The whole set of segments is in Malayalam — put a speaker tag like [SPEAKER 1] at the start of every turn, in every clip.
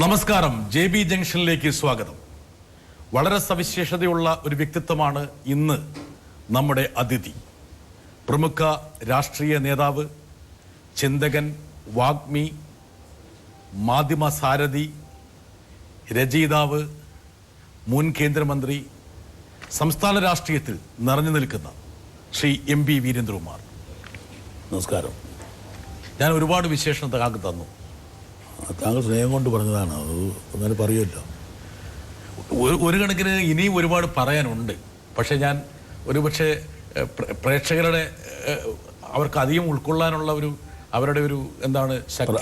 [SPEAKER 1] നമസ്കാരം. JB ജംഗ്ഷനിലേക്ക് സ്വാഗതം. വളരെ സവിശേഷതയുള്ള ഒരു വ്യക്തിത്വമാണ് ഇന്ന് നമ്മുടെ അതിഥി. പ്രമുഖ രാഷ്ട്രീയ നേതാവ്, ചിന്തകൻ, വാഗ്മി, മാധ്യമ സാരഥി, രചയിതാവ്, മുൻ കേന്ദ്രമന്ത്രി, സംസ്ഥാന രാഷ്ട്രീയത്തിൽ നിറഞ്ഞു നിൽക്കുന്ന ശ്രീ MB വീരേന്ദ്രകുമാർ.
[SPEAKER 2] നമസ്കാരം.
[SPEAKER 1] ഞാൻ ഒരുപാട് വിശേഷണം താങ്കൾക്ക് തന്നു.
[SPEAKER 2] താങ്കൾ സ്നേഹം കൊണ്ട് പറഞ്ഞതാണ്, അത് അങ്ങനെ പറയുമല്ലോ.
[SPEAKER 1] ഒരു കണക്കിന് ഇനിയും ഒരുപാട് പറയാനുണ്ട്. പക്ഷെ ഞാൻ ഒരുപക്ഷെ പ്രേക്ഷകരുടെ അവർക്ക് അധികം ഉൾക്കൊള്ളാനുള്ള അവരുടെ എന്താണ് ശക്തി,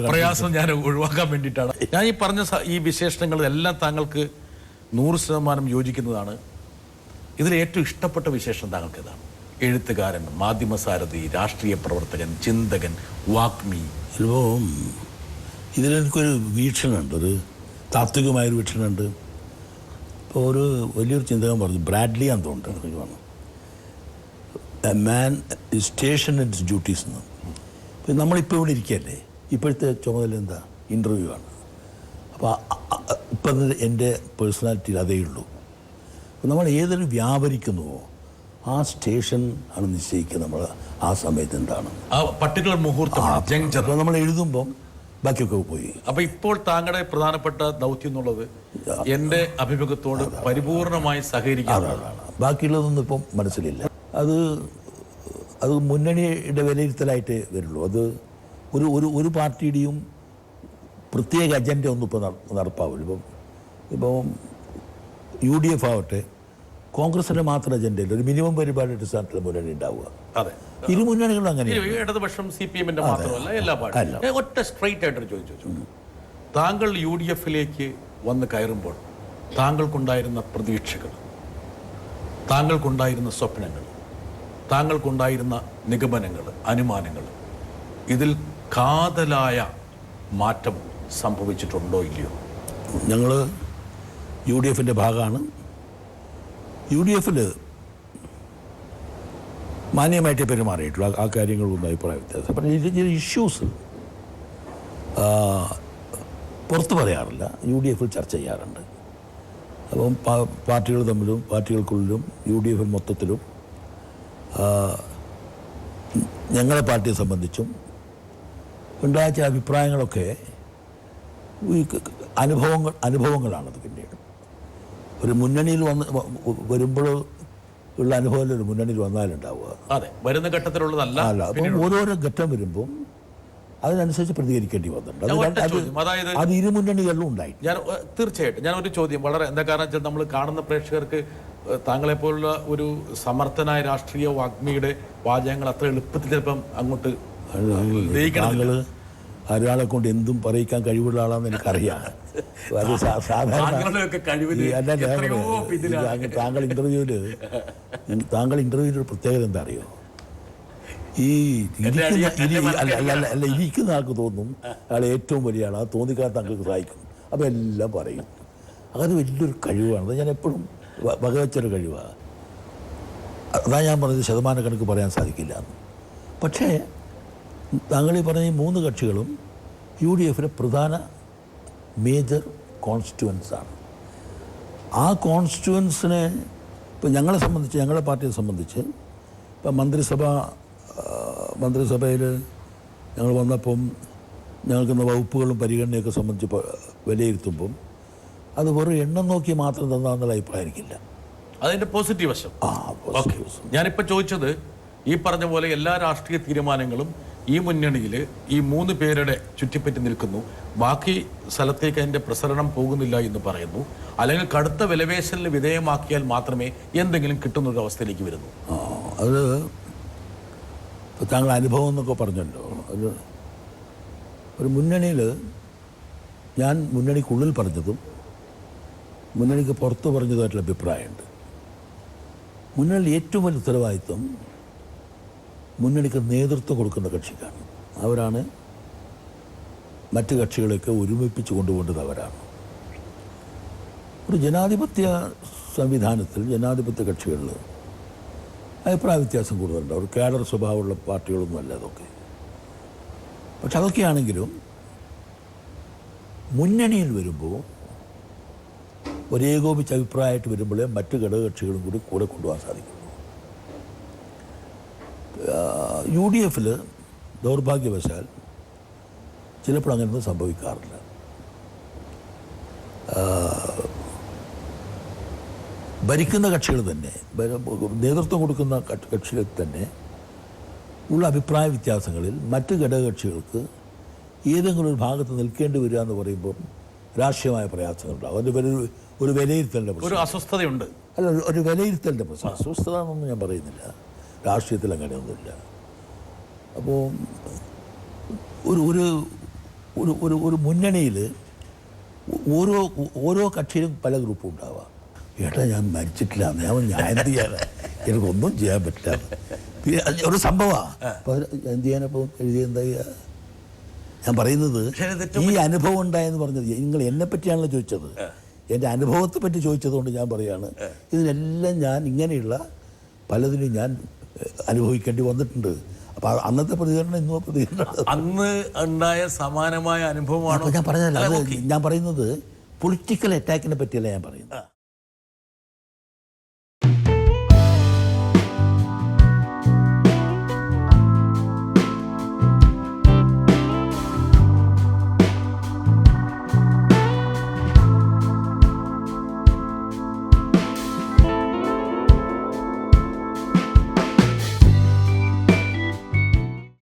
[SPEAKER 1] പ്രയാസം ഞാൻ ഒഴിവാക്കാൻ വേണ്ടിയിട്ടാണ് ഞാൻ ഈ പറഞ്ഞ ഈ വിശേഷണങ്ങളെല്ലാം താങ്കൾക്ക് 100% യോജിക്കുന്നതാണ്. ഇതിൽ ഏറ്റവും ഇഷ്ടപ്പെട്ട വിശേഷം താങ്കൾക്ക് ഏതാണ്? എഴുത്തുകാരൻ, മാധ്യമസാരഥി, രാഷ്ട്രീയ പ്രവർത്തകൻ, ചിന്തകൻ, വാഗ്മി.
[SPEAKER 2] ചിലപ്പോൾ ഇതിലെനിക്കൊരു വീക്ഷണമുണ്ട്, ഒരു താത്വികമായൊരു വീക്ഷണമുണ്ട്. ഇപ്പോൾ ഒരു വലിയൊരു ചിന്തകൻ പറഞ്ഞു, ബ്രാഡ്ലി ആണെന്ന് തോന്നുന്നു, a man station it's duties എന്ന്. ഇപ്പം നമ്മളിപ്പോൾ ഇവിടെ ഇരിക്കുകയല്ലേ, ഇപ്പോഴത്തെ ചുമതല എന്താ? ഇൻ്റർവ്യൂ ആണ്. അപ്പോൾ ഇപ്പം എൻ്റെ പേഴ്സണാലിറ്റിയിൽ അതേ ഉള്ളൂ. അപ്പോൾ നമ്മൾ ഏതൊരു വ്യാപരിക്കുന്നുവോ ആ സ്റ്റേഷൻ ആണ് നിശ്ചയിക്കുന്നത് നമ്മൾ ആ സമയത്ത് എന്താണ്
[SPEAKER 1] പർട്ടിക്കുലർ മുഹൂർത്തം.
[SPEAKER 2] അപ്പോൾ നമ്മൾ എഴുതുമ്പം ബാക്കിയൊക്കെ പോയി.
[SPEAKER 1] അപ്പൊ ഇപ്പോൾ താങ്കളുടെ പ്രധാനപ്പെട്ട ദൗത്യം എന്നുള്ളത് എന്റെ അഭിമുഖത്തോട് പരിപൂർണമായി സഹകരിക്കാനാണ്.
[SPEAKER 2] ബാക്കിയുള്ളതൊന്നും ഇപ്പം മനസ്സിലില്ല. അത് മുന്നണിയുടെ വിലയിരുത്തലായിട്ട് വരുള്ളൂ. അത് ഒരു പാർട്ടിയുടെയും പ്രത്യേക അജണ്ട ഒന്നും ഇപ്പോൾ നടപ്പാവില്ല. ഇപ്പം UDF ആവട്ടെ, കോൺഗ്രസിന്റെ മാത്രം അജണ്ടയിൽ ഒരു മിനിമം പരിപാടി അടിസ്ഥാനത്തിൽ മുന്നണി ഉണ്ടാവുക.
[SPEAKER 1] അതെ,
[SPEAKER 2] ഇരു മുന്നണികളും അങ്ങനെ.
[SPEAKER 1] ഇടതുപക്ഷം CPM-ന്റെ മാത്രമല്ല, എല്ലാ പാർട്ടിയും. ഒറ്റ സ്ട്രൈറ്റ് ആയിട്ട് ചോദിച്ചു, താങ്കൾ UDF-ലേക്ക് വന്ന് കയറുമ്പോൾ താങ്കൾക്കുണ്ടായിരുന്ന പ്രതീക്ഷകൾ, താങ്കൾക്കുണ്ടായിരുന്ന സ്വപ്നങ്ങൾ, താങ്കൾക്കുണ്ടായിരുന്ന നിഗമനങ്ങൾ, അനുമാനങ്ങൾ, ഇതിൽ കാതലായ മാറ്റം സംഭവിച്ചിട്ടുണ്ടോ ഇല്ലയോ?
[SPEAKER 2] ഞങ്ങൾ UDF-ന്റെ ഭാഗമാണ്. UDF-ൽ മാന്യമായിട്ട് പെരുമാറിയിട്ടുള്ള ആ കാര്യങ്ങളൊന്നും അഭിപ്രായ വ്യത്യാസം. പക്ഷേ ചില ഇഷ്യൂസ് പുറത്ത് പറയാറില്ല, UDF-ൽ ചർച്ച ചെയ്യാറുണ്ട്. അപ്പം പാർട്ടികൾ തമ്മിലും പാർട്ടികൾക്കുള്ളിലും UDF-ൽ മൊത്തത്തിലും ഞങ്ങളെ പാർട്ടിയെ സംബന്ധിച്ചും ഉണ്ടായ ചില അഭിപ്രായങ്ങളൊക്കെ അനുഭവങ്ങളാണത്. പിന്നീട് ഒരു മുന്നണിയിൽ വരുമ്പോൾ ഉള്ള അനുഭവം ഒരു മുന്നണിയിൽ വന്നാലുണ്ടാവുക.
[SPEAKER 1] അതെ, വരുന്ന ഘട്ടത്തിലുള്ളതല്ല.
[SPEAKER 2] അപ്പം ഓരോരോ ഘട്ടം വരുമ്പം അതിനനുസരിച്ച് പ്രതികരിക്കേണ്ടി വന്നിട്ടുണ്ട്. അത് ഇരു മുന്നണികളിലും ഉണ്ടായി.
[SPEAKER 1] തീർച്ചയായിട്ടും ഞാൻ ഒരു ചോദ്യം, വളരെ എന്താ കാരണം വെച്ചാൽ നമ്മൾ കാണുന്ന പ്രേക്ഷകർക്ക് താങ്കളെപ്പോലുള്ള ഒരു സമർത്ഥനായ രാഷ്ട്രീയ വാഗ്മിയുടെ വാചകങ്ങൾ അത്ര എളുപ്പത്തിൽ ചിലപ്പം അങ്ങോട്ട്
[SPEAKER 2] ഒരാളെ കൊണ്ട് എന്തും പറയിക്കാൻ കഴിവുള്ള ആളാണെന്ന് എനിക്കറിയാം. അത് താങ്കൾ ഇന്റർവ്യൂവിൽ ഒരു പ്രത്യേകത എന്താ അറിയോ? ഇരിക്കുന്ന ആൾക്ക് തോന്നും അയാൾ ഏറ്റവും വലിയ ആളാണ്, തോന്നിക്കാത്ത ആൾക്ക് സഹായിക്കും. അപ്പം എല്ലാം പറയും. അത് വലിയൊരു കഴിവാണ്. അത് ഞാൻ എപ്പോഴും വകവെച്ചൊരു കഴിവാണ്. അതാ ഞാൻ പറഞ്ഞത് ശതമാനക്കണക്ക് പറയാൻ സാധിക്കില്ല. പക്ഷേ താങ്കൾ ഈ പറഞ്ഞ ഈ 3 കക്ഷികളും UDF-ലെ പ്രധാന മേജർ കോൺസ്റ്റിറ്റ്യുവൻസാണ്. ആ കോൺസ്റ്റിറ്റ്യുവൻസിനെ ഇപ്പം ഞങ്ങളെ സംബന്ധിച്ച്, ഞങ്ങളുടെ പാർട്ടിയെ സംബന്ധിച്ച്, ഇപ്പം മന്ത്രിസഭയിൽ ഞങ്ങൾ വന്നപ്പം ഞങ്ങൾക്കുള്ള വകുപ്പുകളും പരിഗണനയൊക്കെ സംബന്ധിച്ച് വിലയിരുത്തുമ്പം അത് വെറും എണ്ണം നോക്കി മാത്രം തന്നാന്നുള്ള അഭിപ്രായം എനിക്കില്ല.
[SPEAKER 1] അതിൻ്റെ പോസിറ്റീവ് വശം. ഞാനിപ്പോൾ ചോദിച്ചത്, ഈ പറഞ്ഞ പോലെ എല്ലാ രാഷ്ട്രീയ തീരുമാനങ്ങളും ഈ മുന്നണിയിൽ ഈ 3 പേരുടെ ചുറ്റിപ്പറ്റി നിൽക്കുന്നു. ബാക്കി സ്ഥലത്തേക്ക് അതിൻ്റെ പ്രസരണം പോകുന്നില്ല എന്ന് പറയുന്നു. അല്ലെങ്കിൽ കടുത്ത വിലപേശലിന് വിധേയമാക്കിയാൽ മാത്രമേ എന്തെങ്കിലും കിട്ടുന്നൊരു അവസ്ഥയിലേക്ക് വരുന്നു.
[SPEAKER 2] അത് താങ്കൾ അനുഭവം എന്നൊക്കെ പറഞ്ഞല്ലോ. ഒരു മുന്നണിയിൽ ഞാൻ മുന്നണിക്കുള്ളിൽ പറഞ്ഞതും മുന്നണിക്ക് പുറത്ത് പറഞ്ഞതുമായിട്ടുള്ള അഭിപ്രായമുണ്ട്. മുന്നണിയിൽ ഏറ്റവും വലിയ ഉത്തരവാദിത്വം മുന്നണിക്ക് നേതൃത്വം കൊടുക്കുന്ന കക്ഷിക്കാണ്. അവരാണ് മറ്റ് കക്ഷികളെയൊക്കെ ഒരുമിപ്പിച്ച് കൊണ്ടുപോകേണ്ടത് അവരാണ്. ഒരു ജനാധിപത്യ സംവിധാനത്തിൽ ജനാധിപത്യ കക്ഷികളിൽ അഭിപ്രായ വ്യത്യാസം കൂടുതലുണ്ട്. ഒരു കേഡർ സ്വഭാവമുള്ള പാർട്ടികളൊന്നും അല്ല അതൊക്കെ. പക്ഷെ അതൊക്കെയാണെങ്കിലും മുന്നണിയിൽ വരുമ്പോൾ ഒരേകോപിച്ച അഭിപ്രായമായിട്ട് വരുമ്പോഴേ മറ്റ് ഘടകകക്ഷികളും കൂടി കൂടെ കൊണ്ടുപോകാൻ സാധിക്കും. യു ഡി എഫിൽ ദൗർഭാഗ്യവശാൽ ചിലപ്പോൾ അങ്ങനെയൊന്നും സംഭവിക്കാറില്ല. ഭരിക്കുന്ന കക്ഷികൾ തന്നെ, നേതൃത്വം കൊടുക്കുന്ന കക്ഷികൾ തന്നെ ഉള്ള അഭിപ്രായ വ്യത്യാസങ്ങളിൽ മറ്റ് ഘടകകക്ഷികൾക്ക് ഏതെങ്കിലും ഒരു ഭാഗത്ത് നിൽക്കേണ്ടി വരിക എന്ന് പറയുമ്പോൾ രാഷ്ട്രീയമായ പ്രയാസങ്ങളുണ്ടാകും. അതിൻ്റെ ഒരു വിലയിരുത്തലിൻ്റെ പ്രശ്നം,
[SPEAKER 1] ഒരു അസ്വസ്ഥതയുണ്ട്.
[SPEAKER 2] അല്ല, ഒരു വിലയിരുത്തലിൻ്റെ പ്രശ്നം. അസ്വസ്ഥത എന്നൊന്നും ഞാൻ പറയുന്നില്ല, രാഷ്ട്രീയത്തിൽ അങ്ങനെയൊന്നുമില്ല. അപ്പോൾ ഒരു ഒരു ഒരു ഒരു മുന്നണിയിൽ ഓരോ കക്ഷിയിലും പല ഗ്രൂപ്പും ഉണ്ടാവാം. ഏട്ടാ ഞാൻ മരിച്ചിട്ടില്ല, ഞാൻ എന്ത് ചെയ്യാനാ, എനിക്കൊന്നും ചെയ്യാൻ പറ്റില്ല, ഒരു സംഭവമാണ്. അപ്പോൾ എന്ത് ചെയ്യാനപ്പോൾ എഴുതിയെന്താ ചെയ്യുക? ഞാൻ പറയുന്നത് ഈ അനുഭവം ഉണ്ടായെന്ന് പറഞ്ഞത് നിങ്ങൾ എന്നെ പറ്റിയാണല്ലോ ചോദിച്ചത്. എൻ്റെ അനുഭവത്തെ പറ്റി ചോദിച്ചതുകൊണ്ട് ഞാൻ പറയുകയാണ്, ഇതിനെല്ലാം ഞാൻ ഇങ്ങനെയുള്ള പലതിനും ഞാൻ അനുഭവിക്കേണ്ടി വന്നിട്ടുണ്ട്. അപ്പോൾ അന്നത്തെ പ്രതികരണം ഇന്നോ പ്രതികരണം
[SPEAKER 1] അന്ന് ഉണ്ടായ സമാനമായ അനുഭവമാണ്
[SPEAKER 2] ഞാൻ പറഞ്ഞതല്ല. അത് ഞാൻ പറയുന്നത് പൊളിറ്റിക്കൽ അറ്റാക്കിനെ പറ്റിയല്ല ഞാൻ പറയുന്നത്.